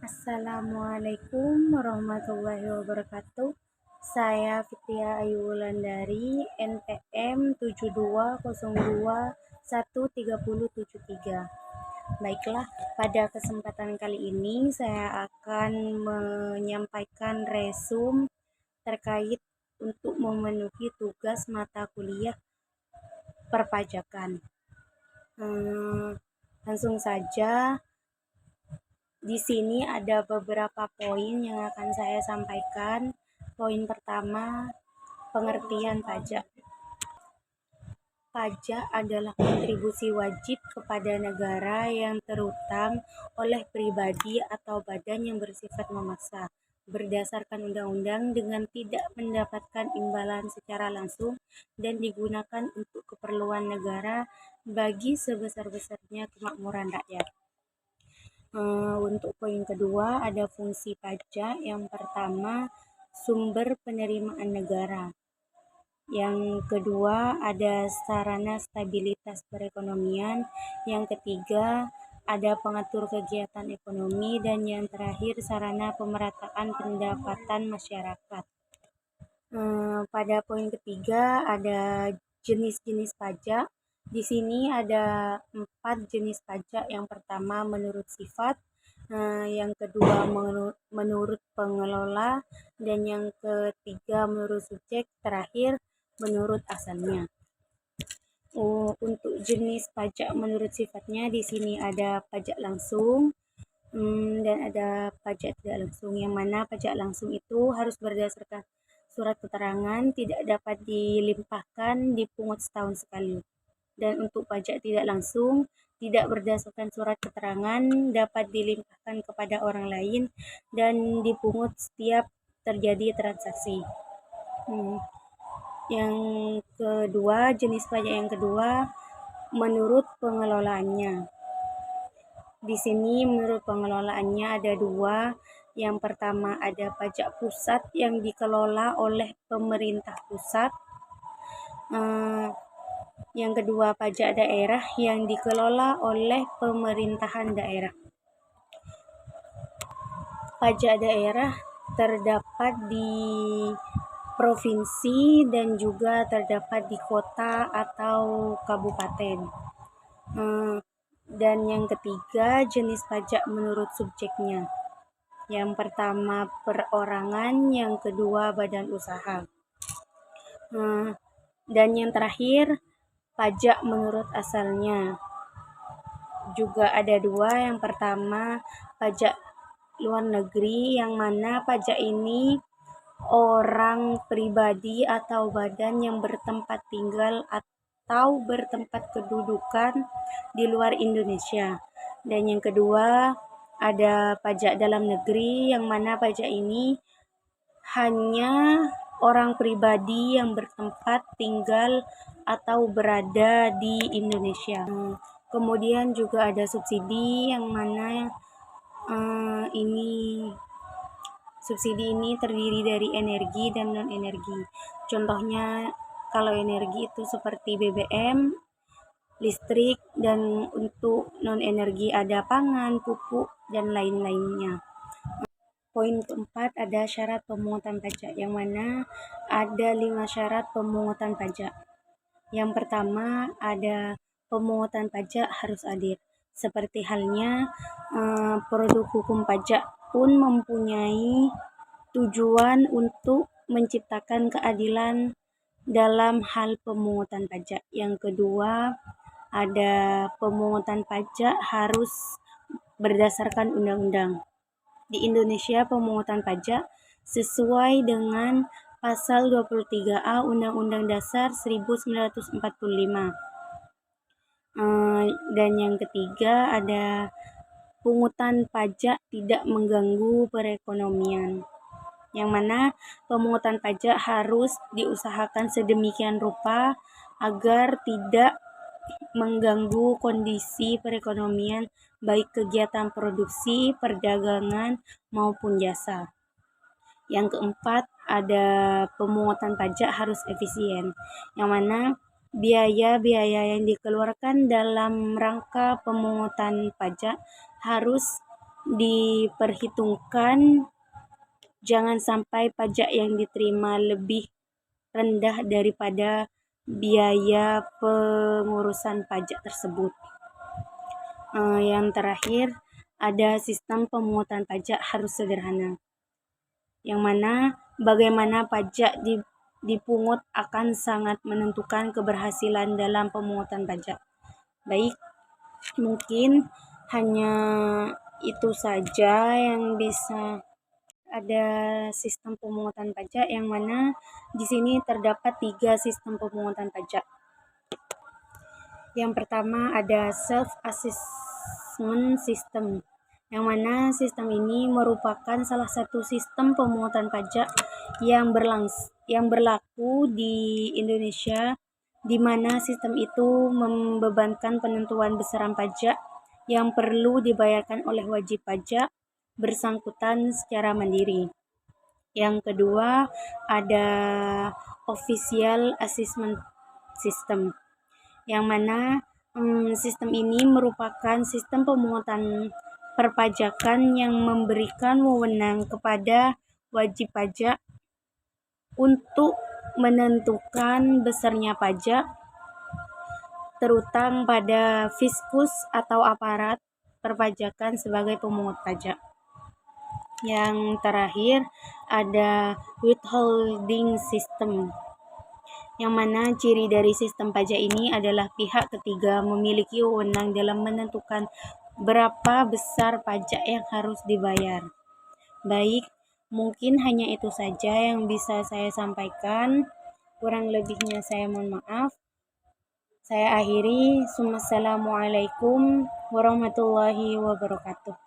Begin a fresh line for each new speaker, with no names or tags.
Assalamualaikum warahmatullahi wabarakatuh. Saya Fitria Ayu Wulandari, NPM 72021303. Baiklah, pada kesempatan kali ini saya akan menyampaikan resume terkait untuk memenuhi tugas mata kuliah perpajakan. Langsung saja. Di sini ada beberapa poin yang akan saya sampaikan. Poin pertama, pengertian pajak. Pajak adalah kontribusi wajib kepada negara yang terutang oleh pribadi atau badan yang bersifat memaksa berdasarkan undang-undang dengan tidak mendapatkan imbalan secara langsung dan digunakan untuk keperluan negara bagi sebesar-besarnya kemakmuran rakyat. Untuk poin kedua, ada fungsi pajak. Yang pertama, sumber penerimaan negara. Yang kedua, ada sarana stabilitas perekonomian. Yang ketiga, ada pengatur kegiatan ekonomi. Dan yang terakhir, sarana pemerataan pendapatan masyarakat. Pada poin ketiga, ada jenis-jenis pajak. Di sini ada 4 jenis pajak. Yang pertama menurut sifat, yang kedua menurut pengelola, dan yang ketiga menurut subjek, terakhir menurut asalnya. Untuk jenis pajak menurut sifatnya di sini ada pajak langsung dan ada pajak tidak langsung. Yang mana pajak langsung itu harus berdasarkan surat keterangan, tidak dapat dilimpahkan, dipungut setahun sekali. Dan untuk pajak tidak langsung, tidak berdasarkan surat keterangan, dapat dilimpahkan kepada orang lain, dan dipungut setiap terjadi transaksi. Yang kedua, jenis pajak yang kedua, menurut pengelolaannya. Di sini menurut pengelolaannya ada 2. Yang pertama ada pajak pusat yang dikelola oleh pemerintah pusat. Yang kedua, pajak daerah yang dikelola oleh pemerintahan daerah. Pajak daerah terdapat di provinsi dan juga terdapat di kota atau kabupaten. Dan yang ketiga, jenis pajak menurut subjeknya. Yang pertama perorangan, yang kedua badan usaha. Dan yang terakhir pajak menurut asalnya. Juga ada 2. Yang pertama pajak luar negeri, yang mana pajak ini orang pribadi atau badan yang bertempat tinggal atau bertempat kedudukan di luar Indonesia. Dan yang kedua ada pajak dalam negeri, yang mana pajak ini hanya orang pribadi yang bertempat tinggal atau berada di Indonesia. Kemudian juga ada subsidi, yang mana subsidi ini terdiri dari energi dan non-energi. Contohnya kalau energi itu seperti BBM, listrik, dan untuk non-energi ada pangan, pupuk, dan lain-lainnya. Poin keempat ada syarat pemungutan pajak, yang mana ada 5 syarat pemungutan pajak. Yang pertama ada pemungutan pajak harus adil. Seperti halnya produk hukum pajak pun mempunyai tujuan untuk menciptakan keadilan dalam hal pemungutan pajak. Yang kedua, ada pemungutan pajak harus berdasarkan undang-undang. Di Indonesia pemungutan pajak sesuai dengan pasal 23A Undang-Undang Dasar 1945. Dan yang ketiga ada pungutan pajak tidak mengganggu perekonomian, yang mana pemungutan pajak harus diusahakan sedemikian rupa agar tidak mengganggu kondisi perekonomian baik kegiatan produksi, perdagangan, maupun jasa. Yang keempat ada pemungutan pajak harus efisien, yang mana biaya-biaya yang dikeluarkan dalam rangka pemungutan pajak harus diperhitungkan jangan sampai pajak yang diterima lebih rendah daripada biaya pengurusan pajak tersebut. Yang terakhir, ada sistem pemungutan pajak harus sederhana, yang mana bagaimana pajak dipungut akan sangat menentukan keberhasilan dalam pemungutan pajak. Baik, mungkin hanya itu saja yang bisa. Ada sistem pemungutan pajak yang mana di sini terdapat 3 sistem pemungutan pajak. Yang pertama ada self-assessment system, yang mana sistem ini merupakan salah satu sistem pemungutan pajak yang berlaku di Indonesia, di mana sistem itu membebankan penentuan besaran pajak yang perlu dibayarkan oleh wajib pajak bersangkutan secara mandiri. Yang kedua ada official assessment system, yang mana sistem ini merupakan sistem pemungutan perpajakan yang memberikan wewenang kepada wajib pajak untuk menentukan besarnya pajak, terutama pada fiskus atau aparat perpajakan sebagai pemungut pajak. Yang terakhir ada withholding system, yang mana ciri dari sistem pajak ini adalah pihak ketiga memiliki wewenang dalam menentukan berapa besar pajak yang harus dibayar. Baik, mungkin hanya itu saja yang bisa saya sampaikan. Kurang lebihnya saya mohon maaf. Saya akhiri. Assalamualaikum warahmatullahi wabarakatuh.